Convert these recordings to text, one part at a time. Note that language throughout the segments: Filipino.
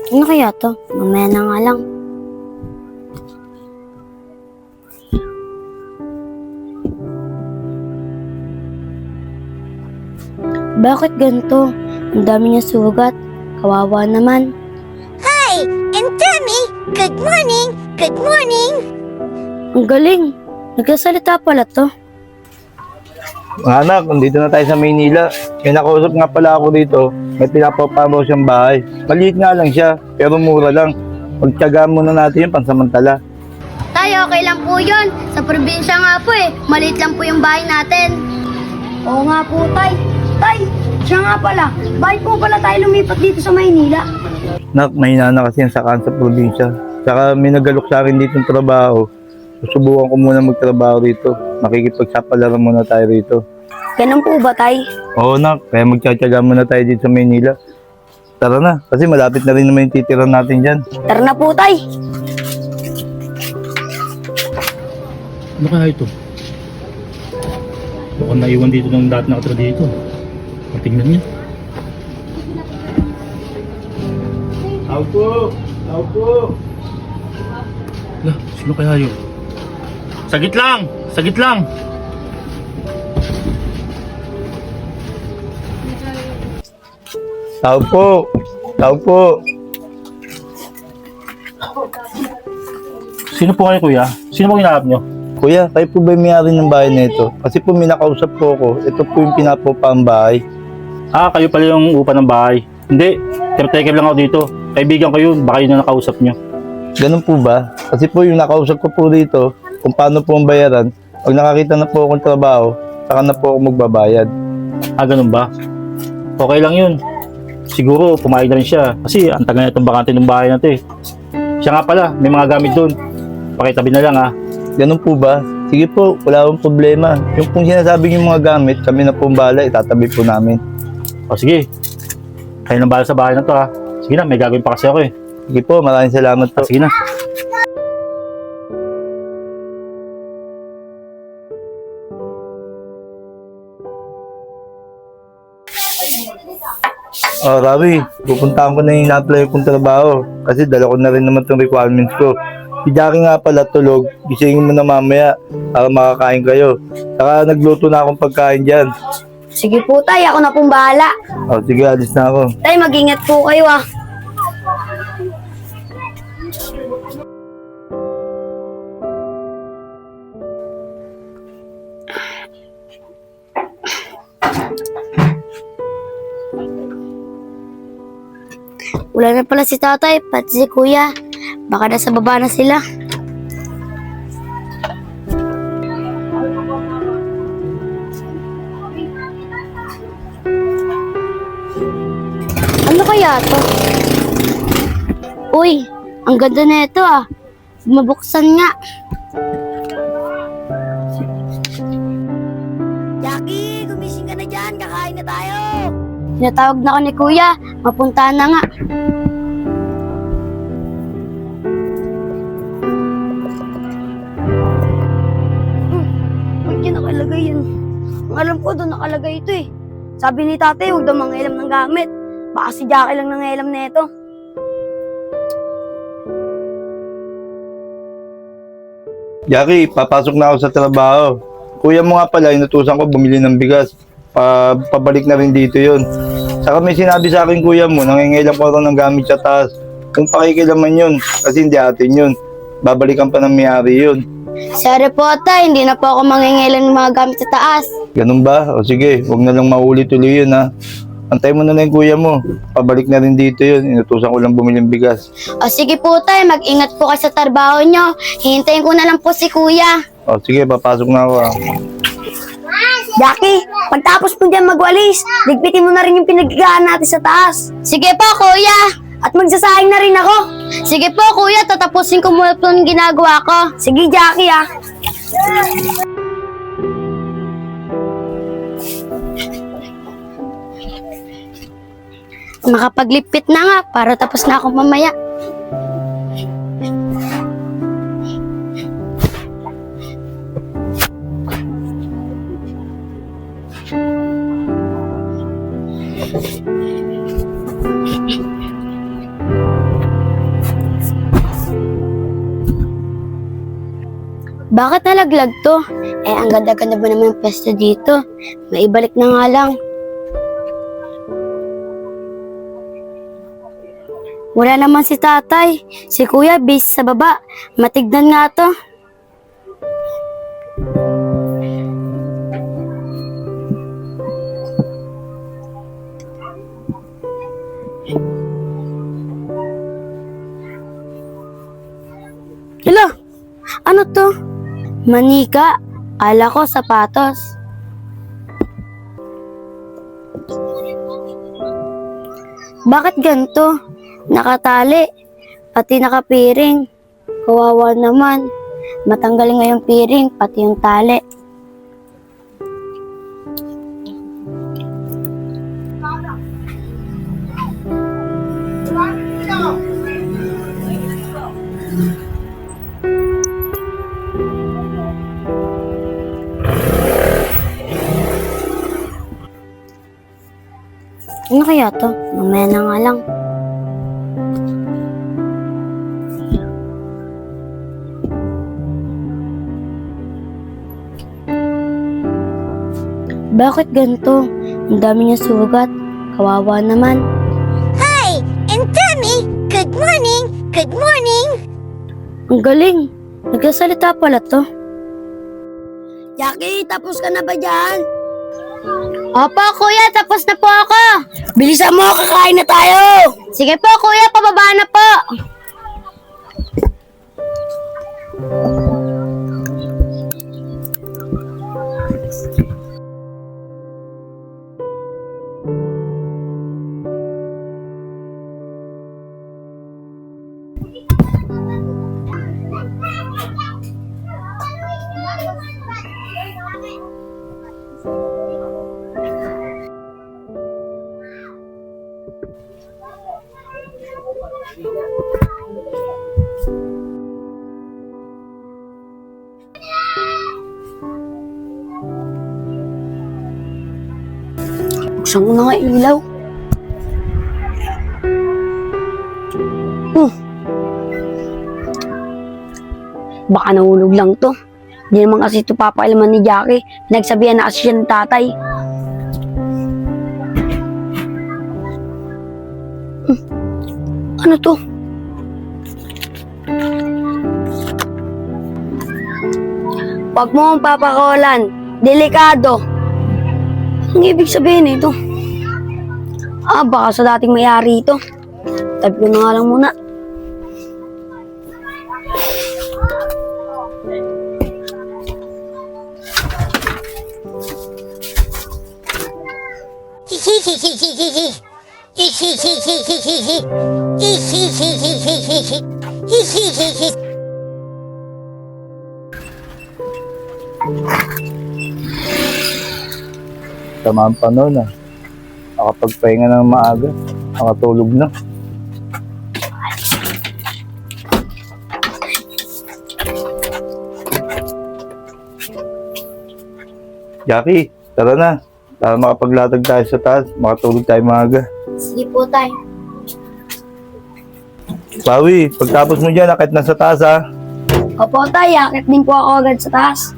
Ano kaya to? Mamaya na nga lang. Bakit ganito? Ang dami niya sugat. Kawawa naman. Hi, I'm Tammy. Good morning. Good morning. Ang galing. Nagsasalita pala to. Mga anak, nandito na tayo sa Maynila. May nakausap nga pala ako dito. May pinapapamaw siyang bahay. Maliit nga lang siya, pero mura lang. Pagtyagaan muna natin yung pansamantala. Tay, okay lang po yun. Sa probinsya nga po maliit lang po yung bahay natin. Oo nga po, Tay. Tay, siya nga pala. Bakit po pala tayo lumipat dito sa Maynila? Nak, mahina na kasi yung sakaan sa probinsya. Saka may nagalok sa akin dito ng trabaho. Susubukan ko muna magtrabaho rito. Makikipagsapalaran muna tayo rito. Ganun po ba, Tay? Oo, nak. Kaya magtsatsaga muna tayo dito sa Maynila. Tara na, kasi malapit na rin naman yung titiran natin dyan. Tara na po, Tay. Ano kaya ito? Mukhang naiwan dito ng dati nakatira dito. Patingnan niya. Tao po! Tao po! Lah, sino kaya yun? Sagit lang! Sagit lang! Tao po! Tao po! Sino po kayo, kuya? Sino po hinahanap nyo? Kuya, kayo po ba yung may-ari ng bahay na ito? Kasi po may nakausap po ako. Ito po yung pinapapang bahay. Ah, kayo pala yung upa ng bahay. Hindi, caretaker lang ako dito. Kaibigan ko yun, baka yun na nakausap nyo. Ganun po ba? Kasi po yung nakausap ko po dito, kung paano po ang bayaran, pag nakakita na po akong trabaho, saka na po ako magbabayad. Ah, ganun ba? Okay lang yun. Siguro, pumayag na rin siya. Kasi ang tagal na itong bakante ng bahay natin. Siya nga pala, may mga gamit doon. Pakitabi na lang ah. Ganun po ba? Sige po, wala akong problema. Yung pong sinasabi yung mga gamit, kami na pong bahala, itatabi po namin. O sige, kayo nang bahala sa bahay na to ah. Sige na, may gagawin pa kasi ako eh. Sige po, maraming salamat po. Sige na. Oh, Rawi, pupuntahan ko na yung na-apply kong trabaho kasi dala ko na rin naman itong requirements ko. Si Jackie nga pala tulog, gisingin mo na mamaya para makakain kayo. Saka nagluto na akong pagkain dyan. Sige po, Tay. Ako na pong bahala. Oh, sige, alis na ako. Tay, mag-ingat po kayo ah. Wala na pala si tatay, pati si kuya. Baka nasa baba na sila. Ano kaya to? Uy, ang ganda na ito ah. Mabuksan nga. Jackie, gumising ka na dyan. Kakain na tayo. Tinatawag na ako ni kuya. Mapuntahan na nga. Ba't yun nakalagay yun? Ang alam ko doon nakalagay ito eh. Sabi ni tatay, huwag daw mangailam ng gamit. Baka si Jackie lang nangailam na ito. Jackie, papasok na ako sa trabaho. Kuya mo nga pala, inutusan ko bumili ng bigas. Pabalik na rin dito yon. Saka may sinabi sa akin kuya mo, nangingailan ko rin ng gamit sa taas. Kung pakikilaman yun, kasi hindi atin yun. Babalikan pa ng may-ari yun. Sorry po tay, hindi na po ako mangingailan ng mga gamit sa taas. Ganun ba? O sige, huwag na lang maulit-ulit yun ha. Antay mo na lang yung kuya mo. Pabalik na rin dito yun. Inutusan ko lang bumili ng bigas. O sige po tay, mag-ingat po kayo sa trabaho nyo. Hihintayin ko na lang po si kuya. O sige, papasok na ako ha. Jackie, pagtapos mo dyan magwalis, ligpitin mo na rin yung pinagkagaan natin sa taas. Sige po kuya. At magsasahing na rin ako. Sige po kuya, tatapusin ko muna po yung ginagawa ko. Sige Jackie ah. Makapaglipit na nga para tapos na ako mamaya. Bakit nalaglag to? Eh, ang ganda-ganda ba naman ang pwesto dito? Maibalik na nga lang. Wala naman si tatay. Si kuya, base sa baba. Matignan nga to. Hello? Ano to? Manika. Ala ko, sapatos. Bakit ganito? Nakatali. Pati nakapiring. Kawawa naman. Matanggal nga yung piring, pati yung tali. Ano kaya to? Mamaya na nga lang. Bakit ganito? Ang dami niya sugat. Kawawa naman. Hi, and Tommy, good morning, good morning. Ang galing. Nagsasalita pala to. Jackie, tapos ka na ba dyan? Opo, kuya. Tapos na po ako. Bilisan mo, kakain na tayo. Sige po, kuya. Pababa na po. Buksan ko na nga ilaw. Baka nahulog lang to. Hindi naman kasi ito papailaman ni Jackie. Nagsabihan na kasi siya ng tatay. Ano to? Huwag mo akong papakawalan. Delikado. Ang ibig sabihin nito? Baka sa dating may-ari ito. Tabi ko na nga lang muna. Tama ang panahon Nakapagpahinga ng maaga. Nakatulog na. Jackie, tara na. Para makapaglatag tayo sa taas, makatulog tayo maaga. Sige po, tay. Pawi, pagtapos mo dyan, akit na sa taas ha. Opo, tay. Akit din po ako agad sa taas.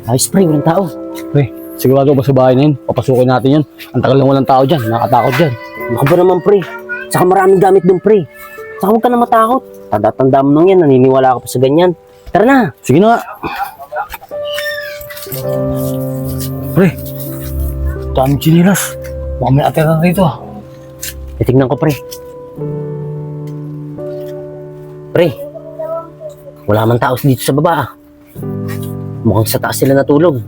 Ayos pre, walang tao. Pre, sigurado ba sa bahay na yun? Papasukin natin yun. Ang tagal lang walang tao dyan. Nakakatakot dyan. Ano ka ba naman pre? Saka maraming gamit dun pre. Saka huwag ka na matakot. Tanda-tanda mo nang yan, naniniwala ka pa sa ganyan. Tara na. Sige na nga. Pre, daming chinilas. Baka may atira rito Titignan ko pre. Pre, wala man tao dito sa baba Mukhang sa taas sila natulog.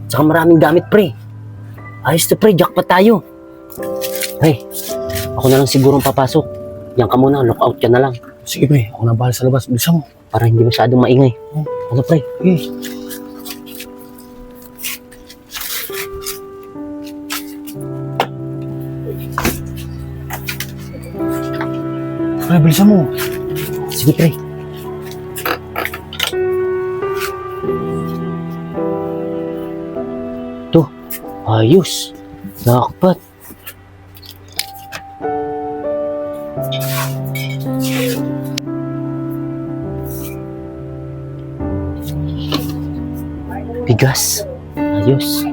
Saka maraming gamit pre. Ayos to pre, jackpot tayo. Pre, ako na lang siguro papasok. Yan ka muna, lockout ka na lang. Sige pre, ako na bahala sa labas. Bilisan mo. Para hindi masyadong maingay. Ano pre? Pre, bilisan mo. Sige pre. To, ayos. Nakakpat. Bigas. Ayos.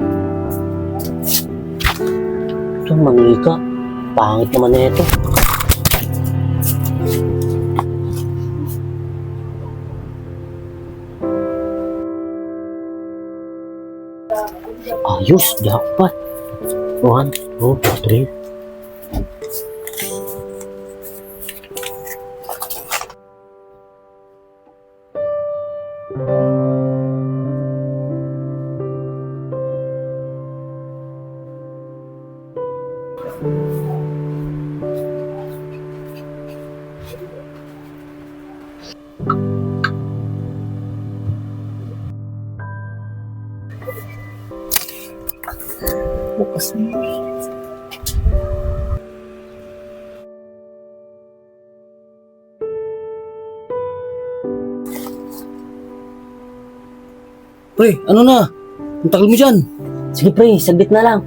Ito, manika. Pangit naman na ito. Ayos, jackpot. 1, 2, 3. Pre, ano na? Ang tagal mo dyan. Sige pre, saglit na lang.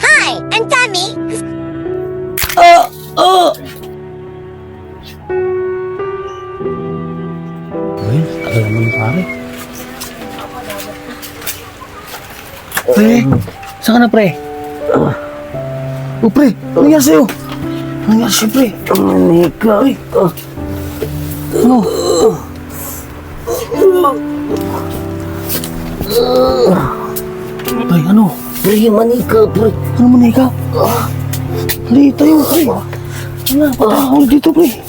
Hi, I'm Tommy. Ay, tagal naman ng pare. Pre, saan ka na pre? Oh pre, ano nangyari sa'yo? Ano nangyari sa'yo pre? Manika. Ano? Ay, ano? Pre, manika pre. Ano man ikaw? Halika tayo, pre. Ano na, pataka ulit dito, pre.